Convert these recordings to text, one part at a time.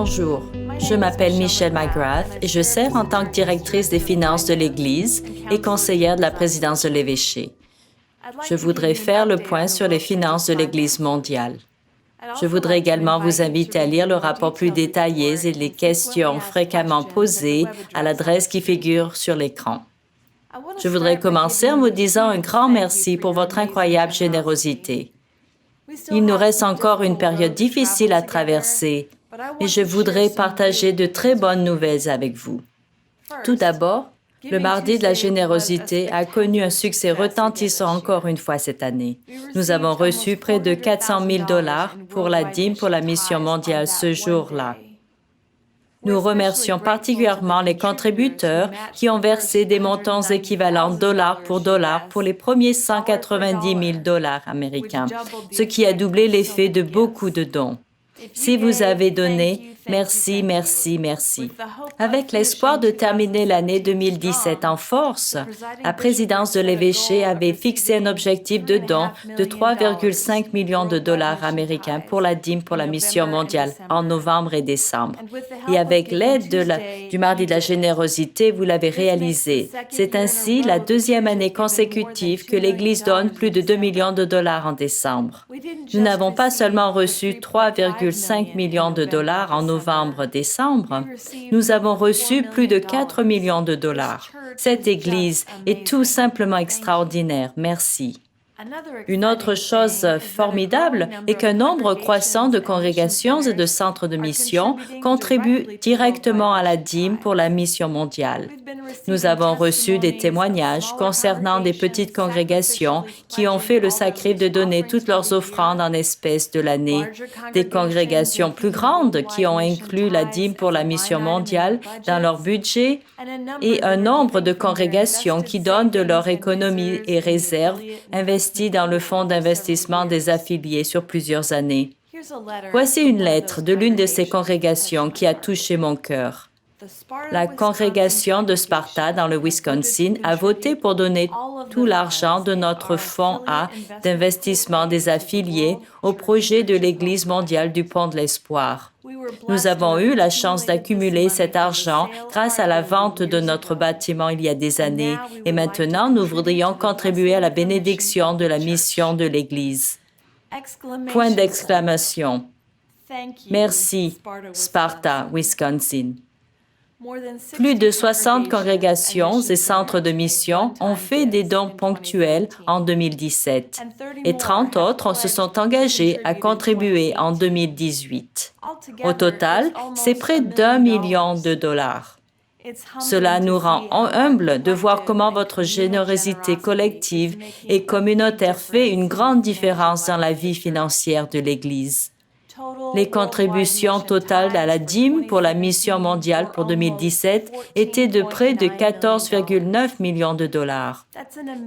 Bonjour, je m'appelle Michelle McGrath et je sers en tant que directrice des finances de l'Église et conseillère de la présidence de l'évêché. Je voudrais faire le point sur les finances de l'Église mondiale. Je voudrais également vous inviter à lire le rapport plus détaillé et les questions fréquemment posées à l'adresse qui figure sur l'écran. Je voudrais commencer en vous disant un grand merci pour votre incroyable générosité. Il nous reste encore une période difficile à traverser, mais je voudrais partager de très bonnes nouvelles avec vous. Tout d'abord, le Mardi de la générosité a connu un succès retentissant encore une fois cette année. Nous avons reçu près de 400 000 $ pour la dîme pour la mission mondiale ce jour-là. Nous remercions particulièrement les contributeurs qui ont versé des montants équivalents dollar pour les premiers 190 000 $ américains, ce qui a doublé l'effet de beaucoup de dons. Si vous avez donné, merci, merci, merci. Avec l'espoir de terminer l'année 2017 en force, la présidence de l'évêché avait fixé un objectif de dons de 3,5 millions de $ américains pour la dîme pour la mission mondiale en novembre et décembre. Et avec l'aide du Mardi de la générosité, vous l'avez réalisé. C'est ainsi la deuxième année consécutive que l'Église donne plus de 2 millions de $ en décembre. Nous n'avons pas seulement reçu 3,5 millions de $ en novembre-décembre, nous avons reçu plus de 4 millions de $. Cette Église est tout simplement extraordinaire. Merci. Une autre chose formidable est qu'un nombre croissant de congrégations et de centres de mission contribuent directement à la dîme pour la mission mondiale. Nous avons reçu des témoignages concernant des petites congrégations qui ont fait le sacrifice de donner toutes leurs offrandes en espèces de l'année, des congrégations plus grandes qui ont inclus la dîme pour la mission mondiale dans leur budget et un nombre de congrégations qui donnent de leur économie et réserves investies dans le fonds d'investissement des affiliés sur plusieurs années. Voici une lettre de l'une de ces congrégations qui a touché mon cœur. La congrégation de Sparta dans le Wisconsin a voté pour donner tout l'argent de notre fonds A d'investissement des affiliés au projet de l'Église mondiale du Pont de l'Espoir. Nous avons eu la chance d'accumuler cet argent grâce à la vente de notre bâtiment il y a des années et maintenant nous voudrions contribuer à la bénédiction de la mission de l'Église. Point d'exclamation. Merci, Sparta, Wisconsin. Plus de 60 congrégations et centres de mission ont fait des dons ponctuels en 2017 et 30 autres se sont engagés à contribuer en 2018. Au total, c'est près d'1 million de $. Cela nous rend humbles de voir comment votre générosité collective et communautaire fait une grande différence dans la vie financière de l'Église. Les contributions totales à la dîme pour la mission mondiale pour 2017 étaient de près de 14,9 millions de $.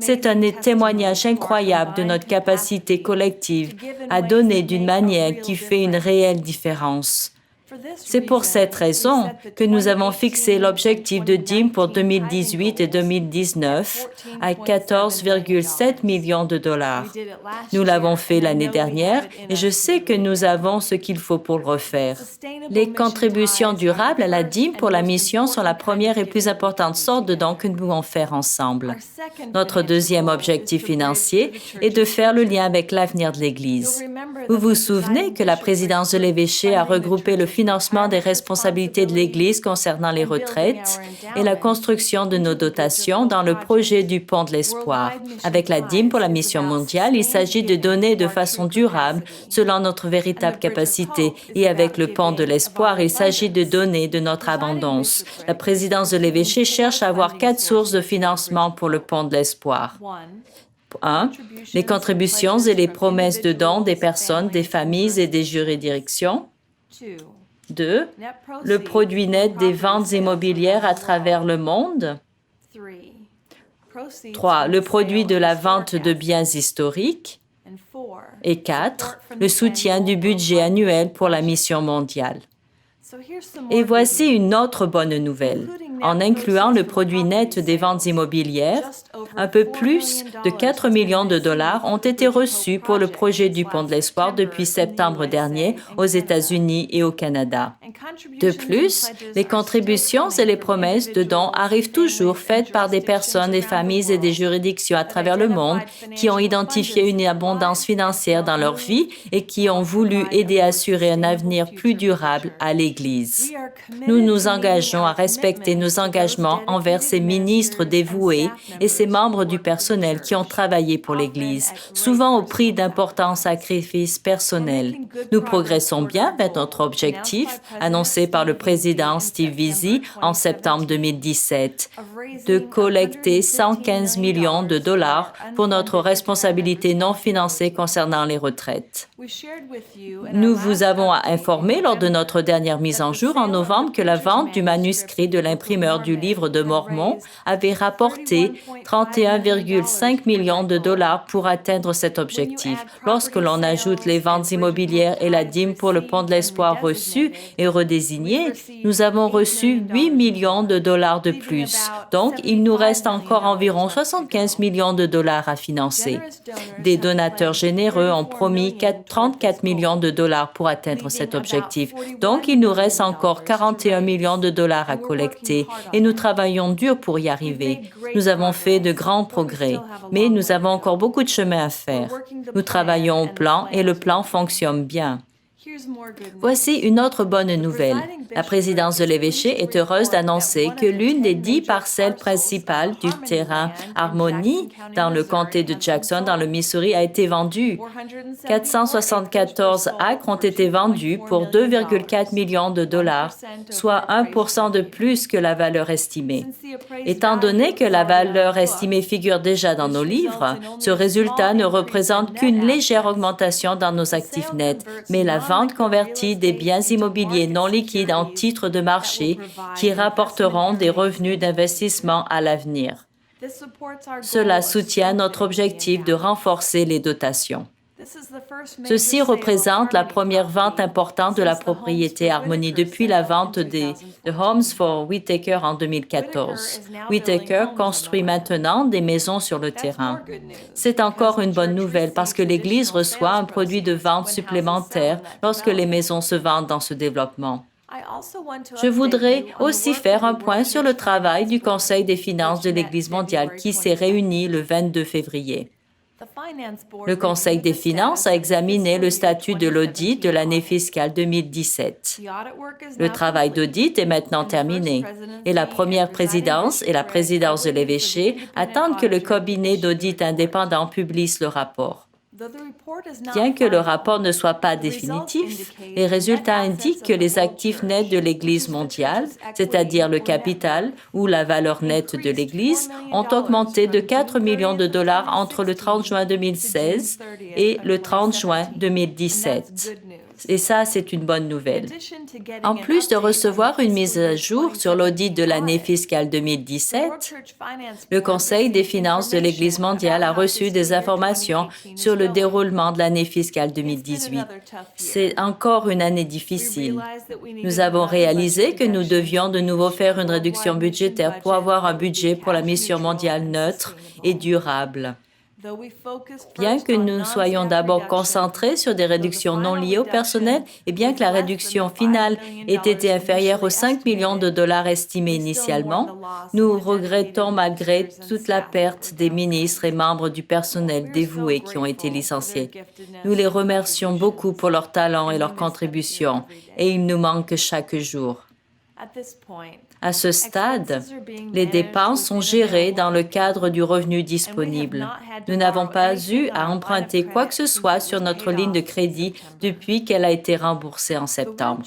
C'est un témoignage incroyable de notre capacité collective à donner d'une manière qui fait une réelle différence. C'est pour cette raison que nous avons fixé l'objectif de dîme pour 2018 et 2019 à 14,7 millions de $. Nous l'avons fait l'année dernière et je sais que nous avons ce qu'il faut pour le refaire. Les contributions durables à la dîme pour la mission sont la première et plus importante sorte de dons que nous pouvons faire ensemble. Notre deuxième objectif financier est de faire le lien avec l'avenir de l'Église. Vous vous souvenez que la présidence de l'évêché a regroupé le financement des responsabilités de l'Église concernant les retraites et la construction de nos dotations dans le projet du Pont de l'Espoir. Avec la dîme pour la mission mondiale, il s'agit de donner de façon durable selon notre véritable capacité et avec le Pont de l'Espoir, il s'agit de donner de notre abondance. La présidence de l'évêché cherche à avoir 4 sources de financement pour le Pont de l'Espoir. 1. Les contributions et les promesses de dons des personnes, des familles et des juridictions. 2. Le produit net des ventes immobilières à travers le monde. 3. Le produit de la vente de biens historiques. Et 4. Le soutien du budget annuel pour la mission mondiale. Et voici une autre bonne nouvelle. En incluant le produit net des ventes immobilières, un peu plus de 4 millions de dollars ont été reçus pour le projet du Pont de l'Espoir depuis septembre dernier aux États-Unis et au Canada. De plus, les contributions et les promesses de dons arrivent toujours faites par des personnes, des familles et des juridictions à travers le monde qui ont identifié une abondance financière dans leur vie et qui ont voulu aider à assurer un avenir plus durable à l'Église. Nous nous engageons à respecter nos engagements envers ces ministres dévoués et ces membres du personnel qui ont travaillé pour l'Église, souvent au prix d'importants sacrifices personnels. Nous progressons bien vers notre objectif, annoncé par le président Steve Visey en septembre 2017, de collecter 115 millions de dollars pour notre responsabilité non financée concernant les retraites. Nous vous avons informé lors de notre dernière mise en jour en novembre que la vente du manuscrit de l'imprimeur du Livre de Mormon avait rapporté 31,5 millions de dollars pour atteindre cet objectif. Lorsque l'on ajoute les ventes immobilières et la dîme pour le Pont de l'Espoir reçu et redésigné, nous avons reçu 8 millions de dollars de plus. Donc, il nous reste encore environ 75 millions de dollars à financer. Des donateurs généreux ont promis 34 millions de dollars pour atteindre cet objectif. Donc, il nous reste encore 41 millions de dollars à collecter et nous travaillons dur pour y arriver. Nous avons fait de grands progrès, mais nous avons encore beaucoup de chemin à faire. Nous travaillons au plan et le plan fonctionne bien. Voici une autre bonne nouvelle. La présidence de l'évêché est heureuse d'annoncer que l'une des 10 parcelles principales du terrain Harmony dans le comté de Jackson, dans le Missouri, a été vendue. 474 acres ont été vendus pour 2,4 millions de dollars, soit 1% de plus que la valeur estimée. Étant donné que la valeur estimée figure déjà dans nos livres, ce résultat ne représente qu'une légère augmentation dans nos actifs nets, mais la vente convertit des biens immobiliers non liquides en titres de marché qui rapporteront des revenus d'investissement à l'avenir. Cela soutient notre objectif de renforcer les dotations. Ceci représente la première vente importante de la propriété Harmony depuis la vente de Homes for Whitaker en 2014. Whitaker construit maintenant des maisons sur le terrain. C'est encore une bonne nouvelle parce que l'Église reçoit un produit de vente supplémentaire lorsque les maisons se vendent dans ce développement. Je voudrais aussi faire un point sur le travail du Conseil des finances de l'Église mondiale qui s'est réuni le 22 février. Le Conseil des finances a examiné le statut de l'audit de l'année fiscale 2017. Le travail d'audit est maintenant terminé et la première présidence et la présidence de l'évêché attendent que le cabinet d'audit indépendant publie le rapport. Bien que le rapport ne soit pas définitif, les résultats indiquent que les actifs nets de l'Église mondiale, c'est-à-dire le capital ou la valeur nette de l'Église, ont augmenté de 4 millions de dollars entre le 30 juin 2016 et le 30 juin 2017. Et ça, c'est une bonne nouvelle. En plus de recevoir une mise à jour sur l'audit de l'année fiscale 2017, le Conseil des finances de l'Église mondiale a reçu des informations sur le déroulement de l'année fiscale 2018. C'est encore une année difficile. Nous avons réalisé que nous devions de nouveau faire une réduction budgétaire pour avoir un budget pour la mission mondiale neutre et durable. Bien que nous soyons d'abord concentrés sur des réductions non liées au personnel et bien que la réduction finale ait été inférieure aux 5 millions de dollars estimés initialement, nous regrettons malgré toute la perte des ministres et membres du personnel dévoués qui ont été licenciés. Nous les remercions beaucoup pour leur talent et leur contribution et ils nous manquent chaque jour. À ce stade, les dépenses sont gérées dans le cadre du revenu disponible. Nous n'avons pas eu à emprunter quoi que ce soit sur notre ligne de crédit depuis qu'elle a été remboursée en septembre.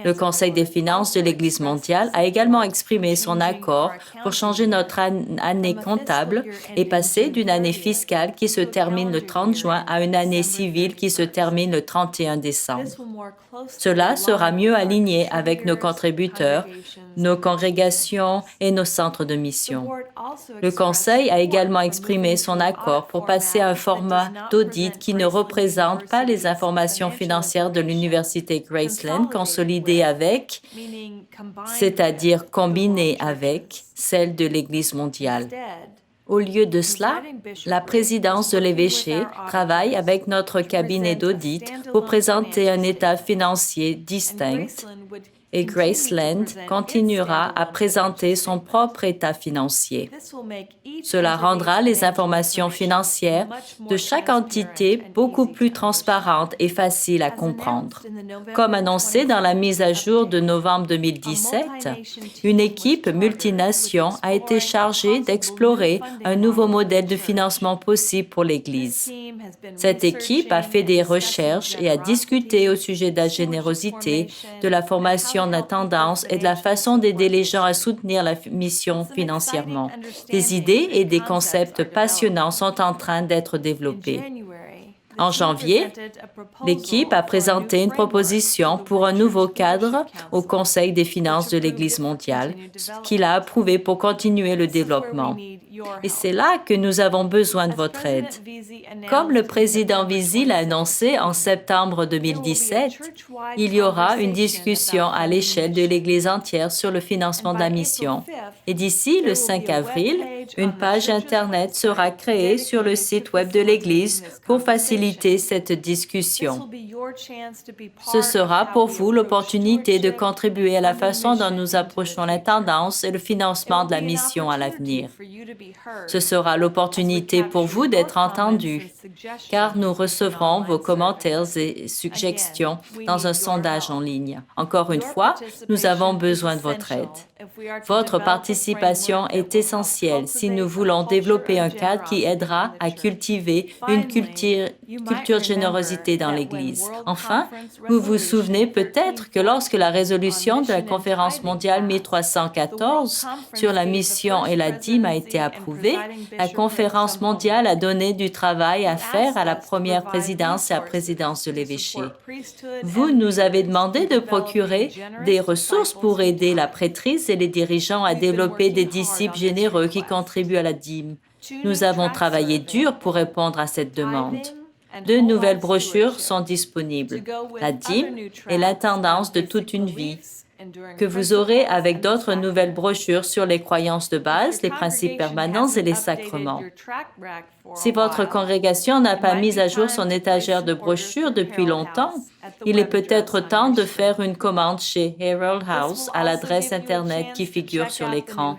Le Conseil des finances de l'Église mondiale a également exprimé son accord pour changer notre année comptable et passer d'une année fiscale qui se termine le 30 juin à une année civile qui se termine le 31 décembre. Cela sera mieux aligné avec nos contributeurs, nos congrégations et nos centres de mission. Le Conseil a également exprimé son accord pour passer à un format d'audit qui ne représente pas les informations financières de l'Université Graceland consolidées avec, c'est-à-dire combinées avec, celles de l'Église mondiale. Au lieu de cela, la présidence de l'évêché travaille avec notre cabinet d'audit pour présenter un état financier distinct et Graceland continuera à présenter son propre état financier. Cela rendra les informations financières de chaque entité beaucoup plus transparentes et faciles à comprendre. Comme annoncé dans la mise à jour de novembre 2017, une équipe multination a été chargée d'explorer un nouveau modèle de financement possible pour l'Église. Cette équipe a fait des recherches et a discuté au sujet de la générosité, de la formation de la tendance et de la façon d'aider les gens à soutenir la mission financièrement. Des idées et des concepts passionnants sont en train d'être développés. En janvier, l'équipe a présenté une proposition pour un nouveau cadre au Conseil des finances de l'Église mondiale, qu'il a approuvé pour continuer le développement. Et c'est là que nous avons besoin de votre aide. Comme le président Visi l'a annoncé en septembre 2017, il y aura une discussion à l'échelle de l'Église entière sur le financement de la mission. Et d'ici le 5 avril, une page Internet sera créée sur le site Web de l'Église pour faciliter cette discussion. Ce sera pour vous l'opportunité de contribuer à la façon dont nous approchons la tendance et le financement de la mission à l'avenir. Ce sera l'opportunité pour vous d'être entendus, car nous recevrons vos commentaires et suggestions dans un sondage en ligne. Encore une fois, nous avons besoin de votre aide. Votre participation est essentielle si nous voulons développer un cadre qui aidera à cultiver une culture de générosité dans l'Église. Enfin, vous vous souvenez peut-être que lorsque la résolution de la Conférence mondiale 1314 sur la mission et la dîme a été approuvée, la Conférence mondiale a donné du travail à faire à la première présidence et à la présidence de l'évêché. Vous nous avez demandé de procurer des ressources pour aider la prêtrise et les dirigeants à développer des disciples généreux qui contribuent à la dîme. Nous avons travaillé dur pour répondre à cette demande. 2 nouvelles brochures sont disponibles, la dîme et l'intendance de toute une vie, que vous aurez avec d'autres nouvelles brochures sur les croyances de base, les principes permanents et les sacrements. Si votre congrégation n'a pas mis à jour son étagère de brochures depuis longtemps, il est peut-être temps de faire une commande chez Herald House à l'adresse Internet qui figure sur l'écran.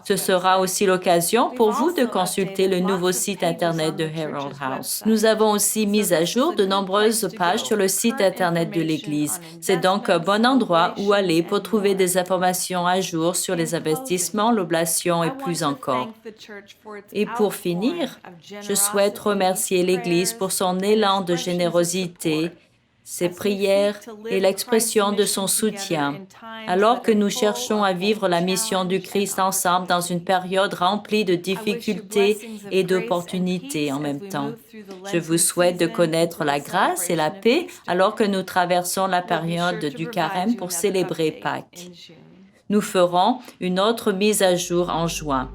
Ce sera aussi l'occasion pour vous de consulter le nouveau site Internet de Herald House. Nous avons aussi mis à jour de nombreuses pages sur le site Internet de l'Église. C'est donc un bon endroit où aller pour trouver des informations à jour sur les investissements, l'oblation et plus encore. Et pour finir, je souhaite remercier l'Église pour son élan de générosité, ses prières et l'expression de son soutien, alors que nous cherchons à vivre la mission du Christ ensemble dans une période remplie de difficultés et d'opportunités en même temps. Je vous souhaite de connaître la grâce et la paix alors que nous traversons la période du carême pour célébrer Pâques. Nous ferons une autre mise à jour en juin.